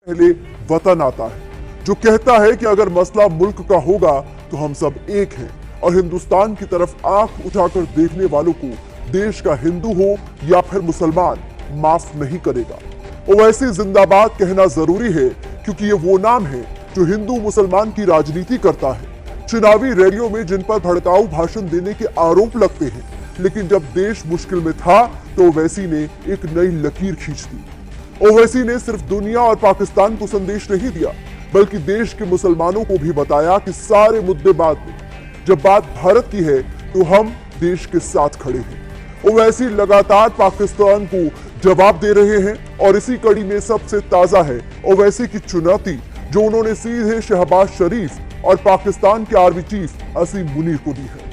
पहले वतन आता है, जो कहता है कि अगर मसला मुल्क का होगा तो हम सब एक हैं और हिंदुस्तान की तरफ आंख उठाकर देखने वालों को देश का हिंदू हो या फिर मुसलमान माफ नहीं करेगा। ओवैसी जिंदाबाद कहना जरूरी है क्योंकि ये वो नाम है जो हिंदू मुसलमान की राजनीति करता है। चुनावी रैलियों में जिन पर भड़काऊ भाषण देने के आरोप लगते हैं, लेकिन जब देश मुश्किल में था तो ओवैसी ने एक नई लकीर खींच दी। ओवैसी ने सिर्फ दुनिया और पाकिस्तान को संदेश नहीं दिया, बल्कि देश के मुसलमानों को भी बताया कि सारे मुद्दे बाद में, जब बात भारत की है तो हम देश के साथ खड़े हैं। ओवैसी लगातार पाकिस्तान को जवाब दे रहे हैं और इसी कड़ी में सबसे ताजा है ओवैसी की चुनौती, जो उन्होंने सीधे शहबाज शरीफ और पाकिस्तान के आर्मी चीफ असीम मुनीर को दी है।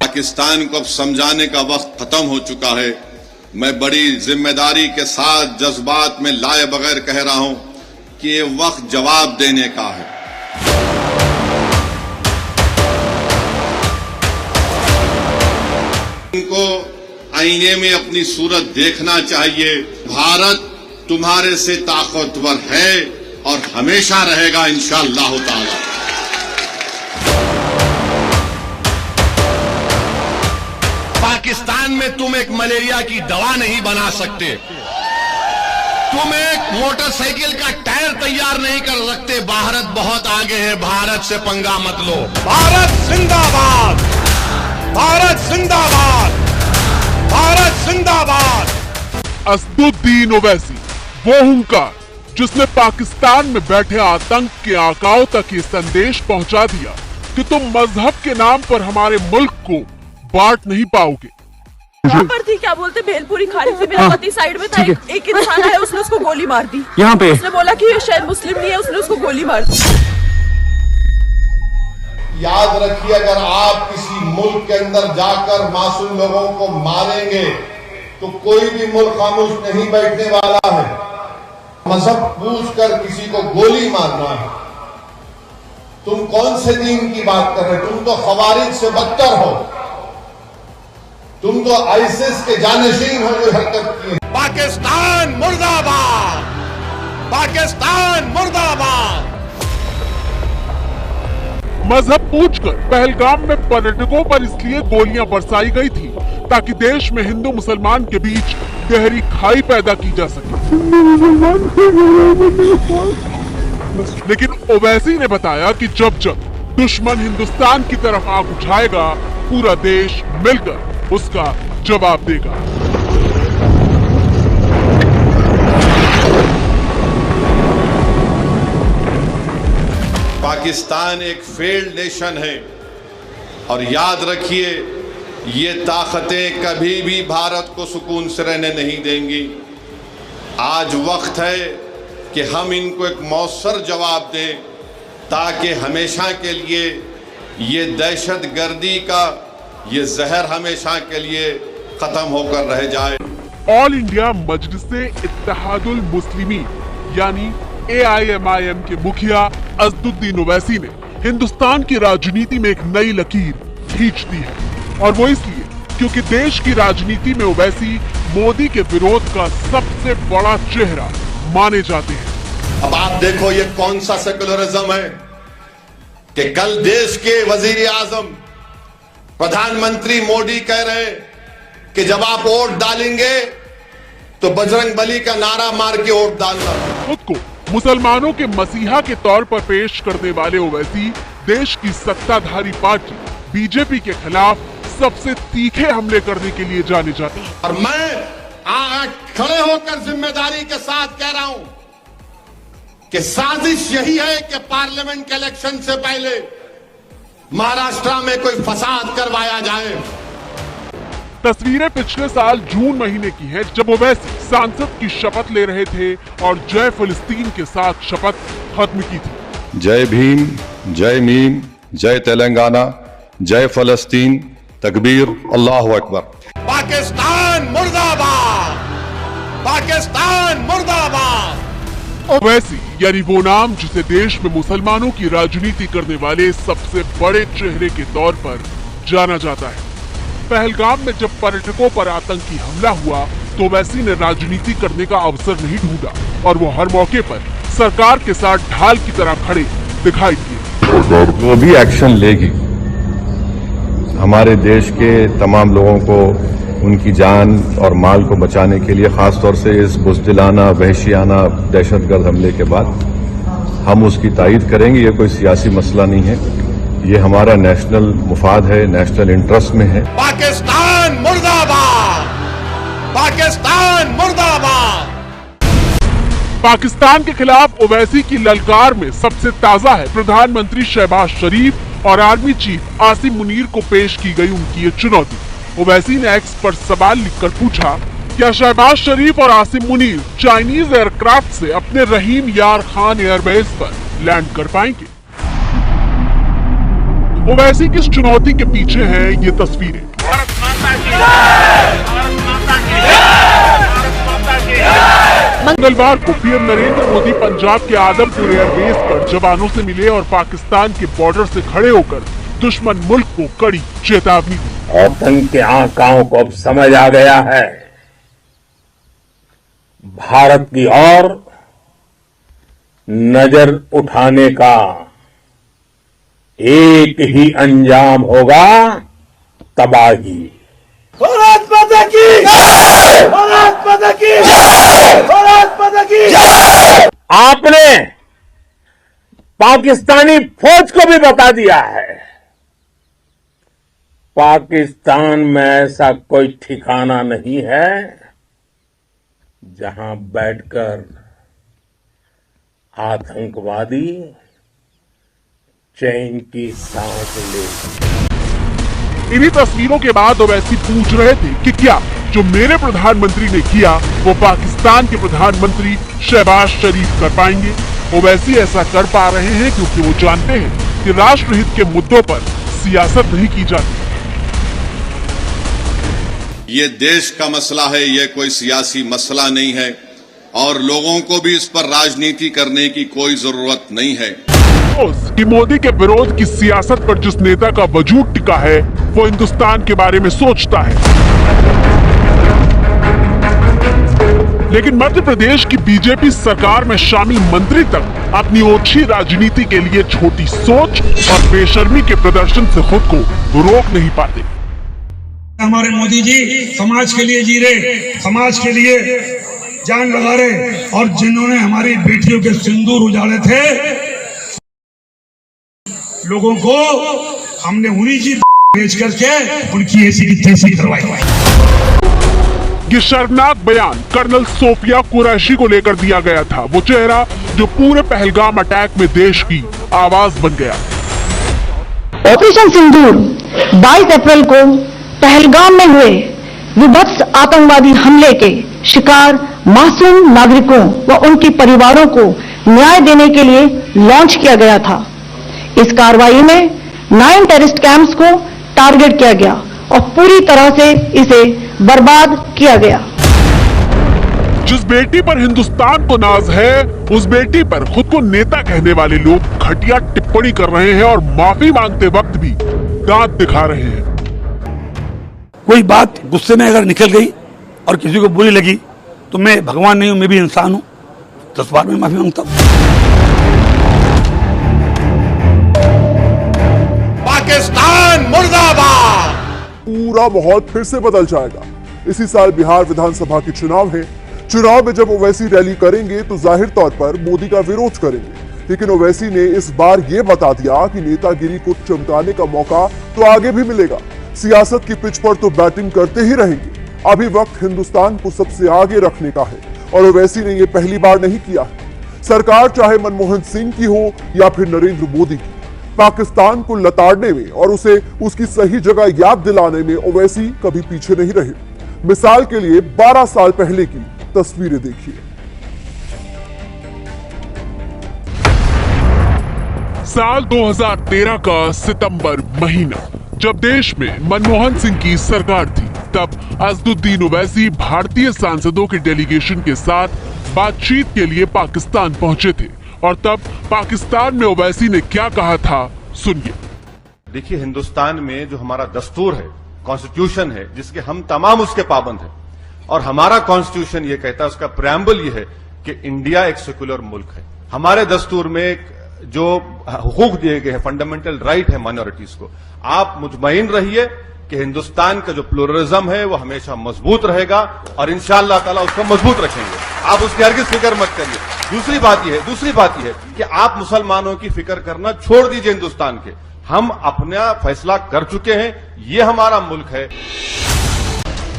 पाकिस्तान को अब समझाने का वक्त खत्म हो चुका है। मैं बड़ी जिम्मेदारी के साथ जज्बात में लाए बगैर कह रहा हूं कि ये वक्त जवाब देने का है। इनको आईने में अपनी सूरत देखना चाहिए। भारत तुम्हारे से ताकतवर है और हमेशा रहेगा इंशाअल्लाह ताला। पाकिस्तान में तुम एक मलेरिया की दवा नहीं बना सकते, तुम एक मोटरसाइकिल का टायर तैयार नहीं कर सकते। भारत बहुत आगे है, भारत से पंगा मत लो। भारत जिंदाबाद, भारत जिंदाबाद, भारत जिंदाबाद। असदुद्दीन ओवैसी वो हुंकार जिसने पाकिस्तान में बैठे आतंक के आकाओं तक ये संदेश पहुंचा दिया कि तुम मजहब के नाम पर हमारे मुल्क को बांट नहीं पाओगे। यहाँ पर थी, क्या बोलते, भेलपुरी खाड़ी से मेरा पति साइड में था, एक इंसान है, उसने उसको गोली मार दी। यहाँ पे उसने बोला कि ये शायद मुस्लिम नहीं है, उसने उसको गोली मार दी। याद रखिए, अगर आप किसी मुल्क के अंदर जाकर मासूम लोगों को मारेंगे तो कोई भी मुल्क खामोश नहीं बैठने वाला है। मजहब पूछकर किसी को गोली मारना है, तुम कौन से दीन की बात कर रहे हो? तुम तो खवारिज से बदतर हो, तुम तो आईसिस के जानशीन हो जो हरकत की। पाकिस्तान मुर्दाबाद, पाकिस्तान मुर्दाबाद। मजहब पूछकर पहलगाम में पर्यटकों पर इसलिए गोलियां बरसाई गई थी ताकि देश में हिंदू मुसलमान के बीच गहरी खाई पैदा की जा सके। लेकिन ओवैसी ने बताया कि जब जब दुश्मन हिंदुस्तान की तरफ आंख उठाएगा, पूरा देश मिलकर उसका जवाब देगा। पाकिस्तान एक फेल्ड नेशन है और याद रखिए, ये ताकतें कभी भी भारत को सुकून से रहने नहीं देंगी। आज वक्त है कि हम इनको एक मौसर जवाब दें ताकि हमेशा के लिए ये दहशतगर्दी का ये जहर हमेशा के लिए खत्म होकर रह जाए। ऑल इंडिया मजलिसे इत्तेहादुल मुस्लिमीन यानी AIMIM के मुखिया असदुद्दीन ओवैसी ने हिंदुस्तान की राजनीति में एक नई लकीर खींच दी है, और वो इसलिए क्योंकि देश की राजनीति में ओवैसी मोदी के विरोध का सबसे बड़ा चेहरा माने जाते हैं। अब आप देखो ये कौन सा सेकुलरिज्म है कि कल देश के वजीर आजम प्रधानमंत्री मोदी कह रहे कि जब आप वोट डालेंगे तो बजरंग बली का नारा मार के वोट डालना। खुद को मुसलमानों के मसीहा के तौर पर पेश करने वाले ओवैसी देश की सत्ताधारी पार्टी बीजेपी के खिलाफ सबसे तीखे हमले करने के लिए जाने जाते हैं। और मैं आज खड़े होकर जिम्मेदारी के साथ कह रहा हूं कि साजिश यही है कि पार्लियामेंट के इलेक्शन से पहले महाराष्ट्र में कोई फसाद करवाया जाए। तस्वीरें पिछले साल जून महीने की है, जब ओवैसी सांसद की शपथ ले रहे थे और जय फिलिस्तीन के साथ शपथ खत्म की थी। जय भीम, जय मीम, जय तेलंगाना, जय फलस्तीन, तकबीर, अल्लाहु अकबर। पाकिस्तान मुर्दाबाद, पाकिस्तान मुर्दाबाद। ओवैसी यानी वो नाम जिसे देश में मुसलमानों की राजनीति करने वाले सबसे बड़े चेहरे के तौर पर जाना जाता है। पहलगाम में जब पर्यटकों पर आतंकी हमला हुआ तो ओवैसी ने राजनीति करने का अवसर नहीं ढूंढा, और वो हर मौके पर सरकार के साथ ढाल की तरह खड़े दिखाई दिए। वो भी एक्शन लेगी। हमारे देश के तमाम लोगों को उनकी जान और माल को बचाने के लिए, खासतौर से इस बुज़दिलाना वहशियाना दहशतगर्द हमले के बाद हम उसकी तायीद करेंगे। ये कोई सियासी मसला नहीं है, ये हमारा नेशनल मुफाद है, नेशनल इंटरेस्ट में है। पाकिस्तान मुर्दाबाद, पाकिस्तान मुर्दाबाद। पाकिस्तान के खिलाफ ओवैसी की ललकार में सबसे ताजा है प्रधानमंत्री शहबाज शरीफ और आर्मी चीफ आसिम मुनीर को पेश की गई उनकी ये चुनौती। ओवैसी ने एक्स पर सवाल लिखकर पूछा, क्या शहबाज शरीफ और आसिम मुनीर चाइनीज एयरक्राफ्ट से अपने रहीम यार खान एयरबेस पर लैंड कर पाएंगे? ओवैसी की इस चुनौती के पीछे हैं ये तस्वीरें। मंगलवार को पीएम नरेंद्र मोदी पंजाब के आदमपुर एयरबेस पर जवानों से मिले और पाकिस्तान के बॉर्डर से खड़े होकर दुश्मन मुल्क को कड़ी चेतावनी दी। आतंक के आकाओं को अब समझ आ गया है, भारत की ओर नजर उठाने का एक ही अंजाम होगा, तबाही। भारत माता की जय! भारत माता की जय! भारत माता की जय! आपने पाकिस्तानी फौज को भी बता दिया है, पाकिस्तान में ऐसा कोई ठिकाना नहीं है जहां बैठकर आतंकवादी चैन की सांस ले। इन्हीं तस्वीरों के बाद ओवैसी पूछ रहे थे कि क्या जो मेरे प्रधानमंत्री ने किया वो पाकिस्तान के प्रधानमंत्री शहबाज शरीफ कर पाएंगे? ओवैसी ऐसा कर पा रहे हैं क्योंकि वो जानते हैं कि राष्ट्रहित के मुद्दों पर सियासत नहीं की जाती। ये देश का मसला है, ये कोई सियासी मसला नहीं है और लोगों को भी इस पर राजनीति करने की कोई जरूरत नहीं है। कि मोदी के विरोध की सियासत पर जिस नेता का वजूद टिका है वो हिंदुस्तान के बारे में सोचता है, लेकिन मध्य प्रदेश की बीजेपी सरकार में शामिल मंत्री तक अपनी ओछी राजनीति के लिए छोटी सोच और बेशर्मी के प्रदर्शन से खुद को रोक नहीं पाते। हमारे मोदी जी समाज के लिए जी रहे, समाज के लिए जान लगा रहे, और जिन्होंने हमारी बेटियों के सिंदूर उजाड़े थे, लोगों को हमने उन्हीं जी बेच करके उनकी ऐसी की तैसी करवाई। ये शर्मनाक बयान कर्नल सोफिया कुरैशी को लेकर दिया गया था, वो चेहरा जो पूरे पहलगाम अटैक में देश की आवाज बन गया। ऑपरेशन सिंदूर 22 अप्रैल को पहलगाम में हुए विभत्स आतंकवादी हमले के शिकार मासूम नागरिकों व उनके परिवारों को न्याय देने के लिए लॉन्च किया गया था। इस कार्रवाई में 9 टेररिस्ट कैंप्स को टारगेट किया गया और पूरी तरह से इसे बर्बाद किया गया। जिस बेटी पर हिंदुस्तान को नाज है, उस बेटी पर खुद को नेता कहने वाले लोग घटिया टिप्पणी कर रहे हैं और माफी मांगते वक्त भी दांत दिखा रहे हैं। कोई बात गुस्से में अगर निकल गई और किसी को बुरी लगी तो मैं भगवान नहीं हूं, मैं भी इंसान हूं, 10 बार में माफी मांगता हूं। पाकिस्तान मुर्दाबाद। पूरा माहौल फिर से बदल जाएगा। इसी साल बिहार विधानसभा के चुनाव है। चुनाव में जब ओवैसी रैली करेंगे तो जाहिर तौर पर मोदी का विरोध करेंगे, लेकिन ओवैसी ने इस बार ये बता दिया कि नेतागिरी को चमकाने का मौका तो आगे भी मिलेगा। सियासत की पिच पर तो बैटिंग करते ही रहेंगे। अभी वक्त हिंदुस्तान को सबसे आगे रखने का है और ओवैसी ने ये पहली बार नहीं किया है। सरकार चाहे मनमोहन सिंह की हो या फिर नरेंद्र मोदी की, पाकिस्तान को लताड़ने में और उसे उसकी सही जगह याद दिलाने में ओवैसी कभी पीछे नहीं रहे। मिसाल के लिए 12 साल पहले की तस्वीरें देखिए। साल 2013 का सितंबर महीना, जब देश में मनमोहन सिंह की सरकार थी, तब असदुद्दीन ओवैसी भारतीय सांसदों के डेलीगेशन के साथ बातचीत के लिए पाकिस्तान पहुंचे थे और तब पाकिस्तान में ओवैसी ने क्या कहा था, सुनिए। देखिए, हिंदुस्तान में जो हमारा दस्तूर है, कॉन्स्टिट्यूशन है, जिसके हम तमाम उसके पाबंद हैं, और हमारा कॉन्स्टिट्यूशन ये कहता है, उसका प्रेम्बल ये है कि इंडिया एक सेकुलर मुल्क है। हमारे दस्तूर में जो हुकूक दिए गए हैं, फंडामेंटल राइट है माइनॉरिटीज को। आप मुतमईन रहिए कि हिंदुस्तान का जो प्लुरलिज्म है वो हमेशा मजबूत रहेगा और इंशाअल्लाह ताला उसको मजबूत रखेंगे। आप उसकी हरगिज़ फिक्र मत करिए। दूसरी बात यह है कि आप मुसलमानों की फिक्र करना छोड़ दीजिए हिंदुस्तान के। हम अपना फैसला कर चुके हैं, ये हमारा मुल्क है।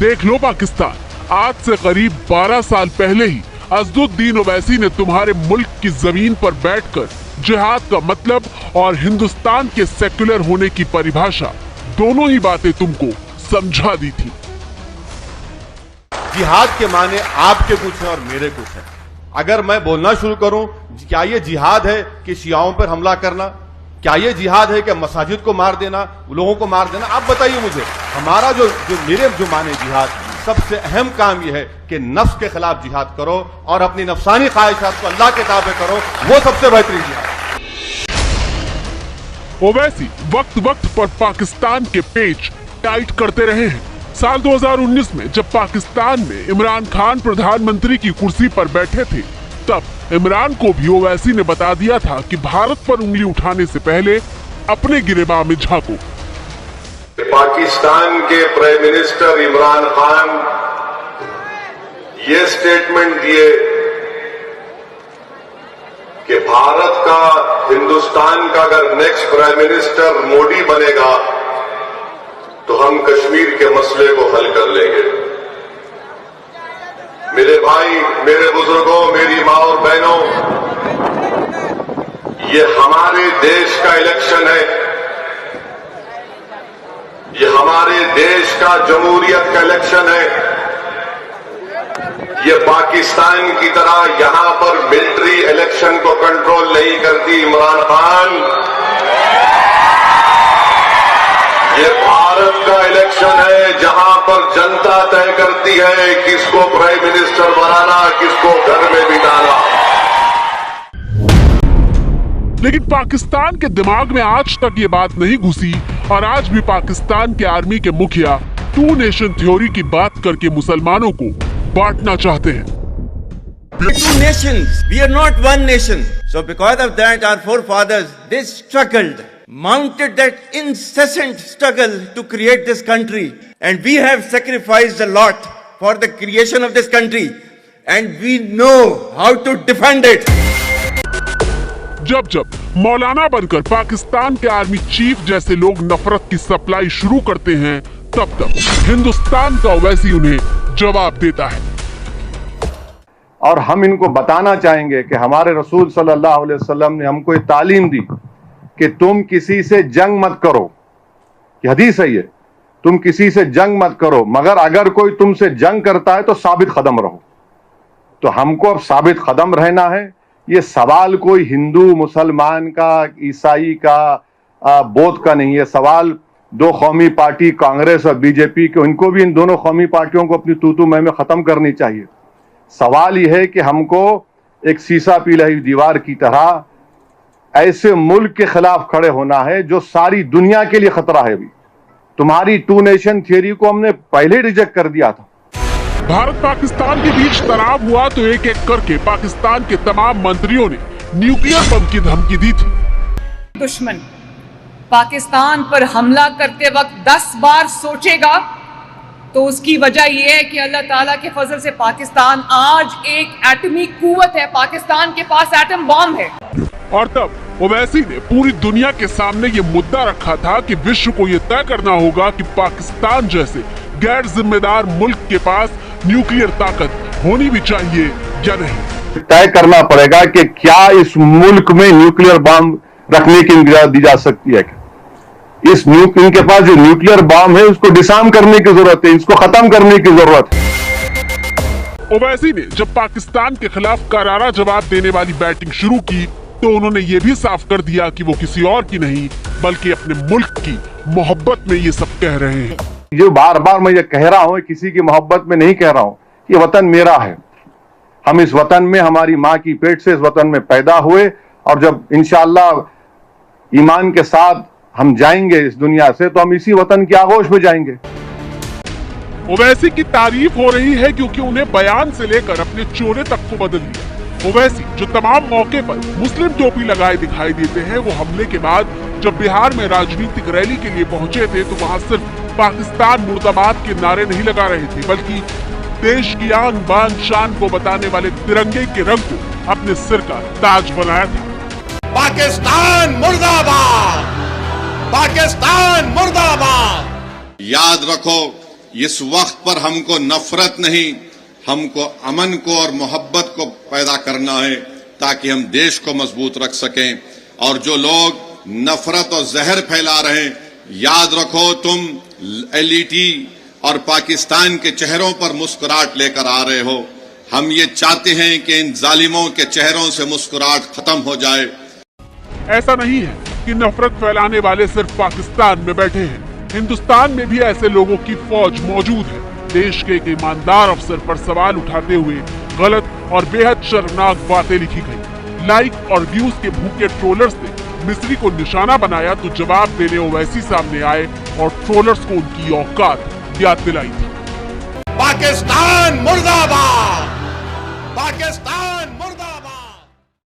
देख लो पाकिस्तान, आज से करीब 12 साल पहले ही असदुद्दीन ओवैसी ने तुम्हारे मुल्क की जमीन पर बैठकर जिहाद का मतलब और हिंदुस्तान के सेक्युलर होने की परिभाषा, दोनों ही बातें तुमको समझा दी थी। जिहाद के माने आपके कुछ हैं और मेरे कुछ हैं। अगर मैं बोलना शुरू करूं, क्या ये जिहाद है कि शियाओं पर हमला करना? क्या ये जिहाद है कि मसाजिद को मार देना, लोगों को मार देना? आप बताइए मुझे। हमारा जो मेरे जो माने जिहाद, सबसे अहम काम यह है कि नफ्स के खिलाफ जिहाद करो और अपनी नफसानी ख्वाहिशात को अल्लाह के ताबे करो, वो सबसे बेहतरीन जिहाद। ओवैसी वक्त वक्त पर पाकिस्तान के पेच टाइट करते रहे हैं। साल 2019 में जब पाकिस्तान में इमरान खान प्रधानमंत्री की कुर्सी पर बैठे थे, तब इमरान को भी ओवैसी ने बता दिया था कि भारत पर उंगली उठाने से पहले अपने गिरेबान में झांको। पाकिस्तान के प्राइम मिनिस्टर इमरान खान ये स्टेटमेंट दिए कि भारत का, हिंदुस्तान का अगर नेक्स्ट प्राइम मिनिस्टर मोदी बनेगा तो हम कश्मीर के मसले को हल कर लेंगे। मेरे भाई, मेरे बुजुर्गों, मेरी माँ और बहनों, ये हमारे देश का इलेक्शन है, ये हमारे देश का जमहूरियत का इलेक्शन है। ये पाकिस्तान की तरह यहां पर मिलिट्री इलेक्शन को कंट्रोल नहीं करती इमरान खान। ये भारत का इलेक्शन है जहां पर जनता तय करती है किसको प्राइम मिनिस्टर बनाना, किसको घर में बिठाना। लेकिन पाकिस्तान के दिमाग में आज तक ये बात नहीं घुसी और आज भी पाकिस्तान के आर्मी के मुखिया 2 नेशन थ्योरी की बात करके मुसलमानों को बांटना चाहते हैं। 2 nations, we are not 1 nation. So because of that, our forefathers, they struggled, mounted that incessant struggle to create this country, and we have sacrificed a lot for the creation of this country, and we know how to defend it. जब जब मौलाना बनकर पाकिस्तान के army chief जैसे लोग नफरत की supply शुरू करते हैं, तब तक हिंदुस्तान का ओवैसी उन्हें जवाब देता है। और हम इनको बताना चाहेंगे कि हमारे रसूल सल्लल्लाहु अलैहि वसल्लम ने हमको ये तालीम दी कि तुम किसी से जंग मत करो। ये हदीस है, ये तुम किसी से जंग मत करो, मगर अगर कोई तुमसे जंग करता है तो साबित कदम रहो। तो हमको अब साबित कदम रहना है। ये सवाल कोई हिंदू मुसलमान का, ईसाई का, बौद्ध का नहीं है। सवाल 2 कौमी पार्टी कांग्रेस और बीजेपी के, इनको भी इन दोनों कौमी पार्टियों को अपनी तू मैं में खत्म करनी चाहिए। सवाल यह है कि हमको एक शीशा पिघली दीवार की तरह ऐसे मुल्क के खिलाफ खड़े होना है जो सारी दुनिया के लिए खतरा है। अभी तुम्हारी 2 नेशन थियरी को हमने पहले रिजेक्ट कर दिया था। भारत पाकिस्तान के बीच तनाव हुआ तो एक एक करके पाकिस्तान के तमाम मंत्रियों ने न्यूक्लियर बम की धमकी दी थी। दुश्मन पाकिस्तान पर हमला करते वक्त 10 बार सोचेगा तो उसकी वजह यह है कि अल्लाह ताला के फजल से पाकिस्तान आज एक एटमी कुव्वत है। पाकिस्तान के पास एटम बॉम्ब है। और तब ओवैसी ने पूरी दुनिया के सामने ये मुद्दा रखा था कि विश्व को ये तय करना होगा कि पाकिस्तान जैसे गैर जिम्मेदार मुल्क के पास न्यूक्लियर ताकत होनी भी चाहिए या नहीं। तय करना पड़ेगा कि क्या इस मुल्क में न्यूक्लियर बम रखने की इजाजत दी जा सकती है। इनके पास जो न्यूक्लियर बम है उसको डिसआर्म करने की जरूरत है, इसको खत्म करने की जरूरत है। ओवैसी ने जब पाकिस्तान के खिलाफ करारा जवाब देने वाली बैटिंग शुरू की तो उन्होंने ये भी साफ कर दिया कि वो किसी और की नहीं बल्कि अपने मुल्क की मोहब्बत में ये सब कह रहे हैं। जो बार बार मैं ये कह रहा हूं, किसी की मोहब्बत में नहीं कह रहा हूं। ये वतन मेरा है। हम इस वतन में, हमारी माँ की पेट से इस वतन में पैदा हुए और जब इंशाअल्लाह ईमान के साथ हम जाएंगे इस दुनिया से तो हम इसी वतन की आगोश में जाएंगे। ओवैसी की तारीफ हो रही है क्योंकि उन्हें बयान से लेकर अपने चोले तक को बदल दिया। ओवैसी जो तमाम मौके पर मुस्लिम टोपी लगाए दिखाई देते हैं, वो हमले के बाद जब बिहार में राजनीतिक रैली के लिए पहुंचे थे तो वहां सिर्फ पाकिस्तान मुर्दाबाद के नारे नहीं लगा रहे थे, बल्कि देश की आन बान शान को बताने वाले तिरंगे के रंग को अपने सिर का ताज बनाया था। पाकिस्तान मुर्दाबाद, पाकिस्तान मुर्दाबाद। याद रखो, इस वक्त पर हमको नफरत नहीं, हमको अमन को और मोहब्बत को पैदा करना है ताकि हम देश को मजबूत रख सकें। और जो लोग नफरत और जहर फैला रहे हैं, याद रखो तुम एलईटी और पाकिस्तान के चेहरों पर मुस्कुराहट लेकर आ रहे हो। हम ये चाहते हैं कि इन जालिमों के चेहरों से मुस्कुराहट खत्म हो जाए। ऐसा नहीं है कि नफरत फैलाने वाले सिर्फ पाकिस्तान में बैठे हैं, हिंदुस्तान में भी ऐसे लोगों की फौज मौजूद है। देश के एक ईमानदार अफसर पर सवाल उठाते हुए गलत और बेहद शर्मनाक बातें लिखी गई। लाइक और व्यूज के भूखे ट्रोलर्स ने मिस्री को निशाना बनाया तो जवाब देने ओवैसी सामने आए और ट्रोलर्स को उनकी औकात याद दिलाई थी। पाकिस्तान मुर्दाबाद।